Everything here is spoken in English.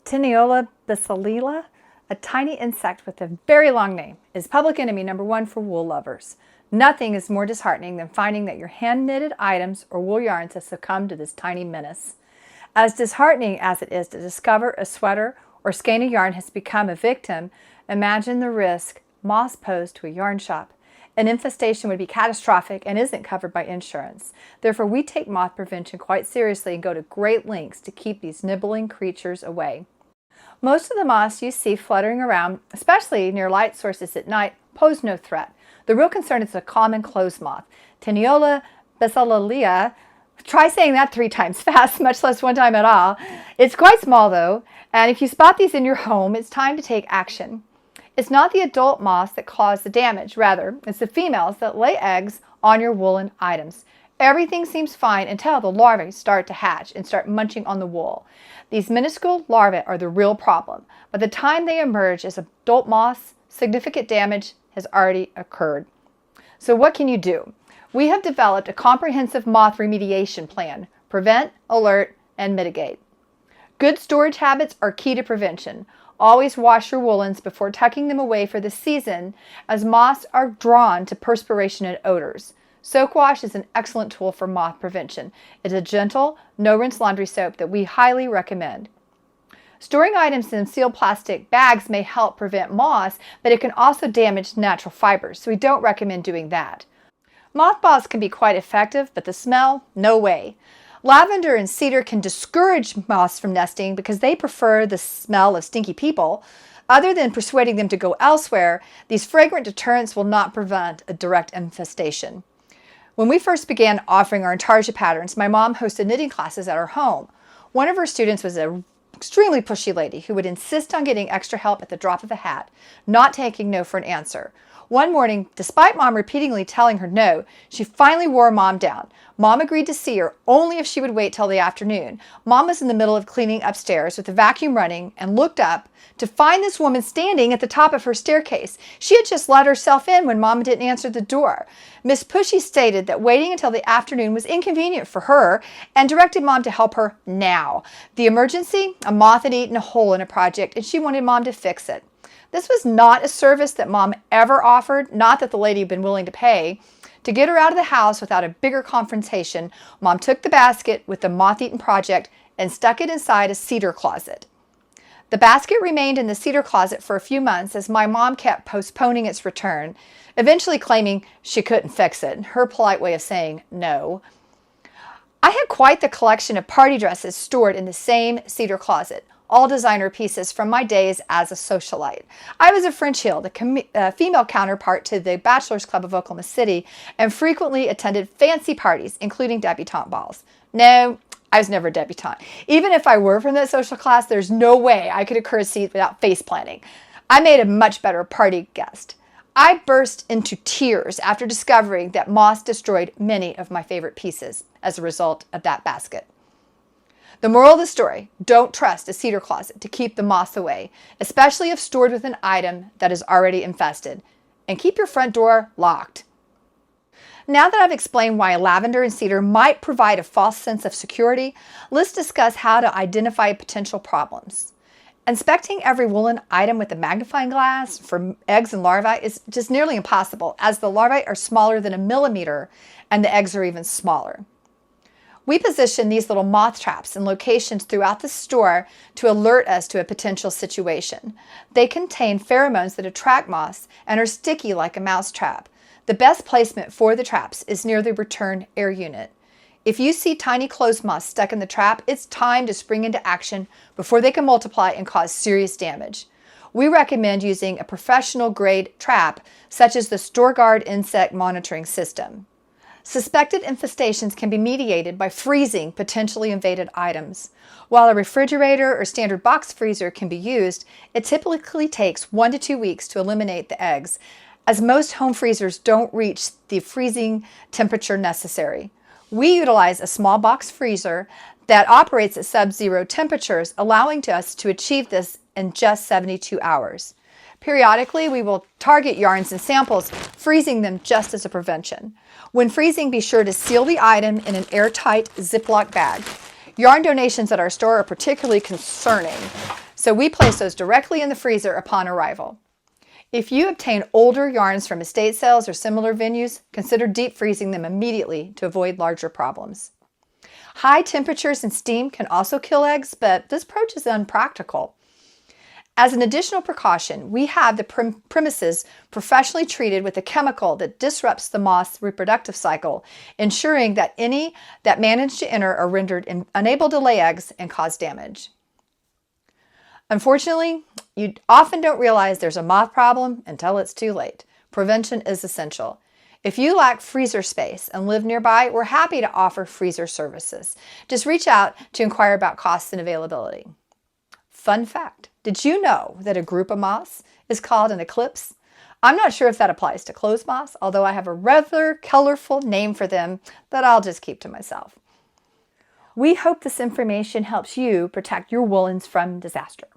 Tiniola bacillila, a tiny insect with a very long name, is public enemy number one for wool lovers. Nothing is more disheartening than finding that your hand-knitted items or wool yarns have succumbed to this tiny menace. As disheartening as it is to discover a sweater or skein of yarn has become a victim, imagine the risk moths pose to a yarn shop. An infestation would be catastrophic and isn't covered by insurance. Therefore, we take moth prevention quite seriously and go to great lengths to keep these nibbling creatures away. Most of the moths you see fluttering around, especially near light sources at night, pose no threat. The real concern is the common clothes moth, Tiniola bacillila. Try saying that 3 times fast, much less 1 time at all. It's quite small though, and if you spot these in your home, it's time to take action. It's not the adult moths that cause the damage. Rather, it's the females that lay eggs on your woolen items. Everything seems fine until the larvae start to hatch and start munching on the wool. These minuscule larvae are the real problem. By the time they emerge as adult moths, significant damage has already occurred. So what can you do? We have developed a comprehensive moth remediation plan: prevent, alert, and mitigate. Good storage habits are key to prevention. Always wash your woolens before tucking them away for the season, as moths are drawn to perspiration and odors. Soak wash is an excellent tool for moth prevention. It's a gentle, no-rinse laundry soap that we highly recommend. Storing items in sealed plastic bags may help prevent moths, but it can also damage natural fibers, so we don't recommend doing that. Mothballs can be quite effective, but the smell, no way. Lavender and cedar can discourage moths from nesting because they prefer the smell of stinky people. Other than persuading them to go elsewhere, these fragrant deterrents will not prevent a direct infestation. When we first began offering our intarsia patterns, my mom hosted knitting classes at her home. One of her students was an extremely pushy lady who would insist on getting extra help at the drop of a hat, not taking no for an answer. One morning, despite Mom repeatedly telling her no, she finally wore Mom down. Mom agreed to see her only if she would wait till the afternoon. Mom was in the middle of cleaning upstairs with the vacuum running and looked up to find this woman standing at the top of her staircase. She had just let herself in when Mom didn't answer the door. Miss Pushy stated that waiting until the afternoon was inconvenient for her and directed Mom to help her now. The emergency? A moth had eaten a hole in a project and she wanted Mom to fix it. This was not a service that Mom ever offered, not that the lady had been willing to pay. To get her out of the house without a bigger confrontation, Mom took the basket with the moth-eaten project and stuck it inside a cedar closet. The basket remained in the cedar closet for a few months as my mom kept postponing its return, eventually claiming she couldn't fix it, her polite way of saying no. I had quite the collection of party dresses stored in the same cedar closet, all designer pieces from my days as a socialite. I was a French Hill, the female counterpart to the Bachelor's Club of Oklahoma City, and frequently attended fancy parties, including debutante balls. No, I was never a debutante. Even if I were from that social class, there's no way I could occur a seat without face planting. I made a much better party guest. I burst into tears after discovering that moths destroyed many of my favorite pieces as a result of that basket. The moral of the story: don't trust a cedar closet to keep the moths away, especially if stored with an item that is already infested. And keep your front door locked. Now that I've explained why lavender and cedar might provide a false sense of security, let's discuss how to identify potential problems. Inspecting every woolen item with a magnifying glass for eggs and larvae is just nearly impossible, as the larvae are smaller than a millimeter and the eggs are even smaller. We position these little moth traps in locations throughout the store to alert us to a potential situation. They contain pheromones that attract moths and are sticky like a mouse trap. The best placement for the traps is near the return air unit. If you see tiny clothes moths stuck in the trap, it's time to spring into action before they can multiply and cause serious damage. We recommend using a professional grade trap, such as the StoreGuard insect monitoring system. Suspected infestations can be mediated by freezing potentially invaded items. While a refrigerator or standard box freezer can be used, it typically takes 1 to 2 weeks to eliminate the eggs, as most home freezers don't reach the freezing temperature necessary. We utilize a small box freezer that operates at sub-zero temperatures, allowing us to achieve this in just 72 hours. Periodically, we will target yarns and samples, freezing them just as a prevention. When freezing, be sure to seal the item in an airtight Ziploc bag. Yarn donations at our store are particularly concerning, So we place those directly in the freezer upon arrival. If you obtain older yarns from estate sales or similar venues, consider deep freezing them immediately to avoid larger problems. High temperatures and steam can also kill eggs, but this approach is unpractical. As an additional precaution, we have the premises professionally treated with a chemical that disrupts the moth's reproductive cycle, ensuring that any that manage to enter are rendered unable to lay eggs and cause damage. Unfortunately, you often don't realize there's a moth problem until it's too late. Prevention is essential. If you lack freezer space and live nearby, we're happy to offer freezer services. Just reach out to inquire about costs and availability. Fun fact, did you know that a group of moths is called an eclipse? I'm not sure if that applies to clothes moths, although I have a rather colorful name for them that I'll just keep to myself. We hope this information helps you protect your woolens from disaster.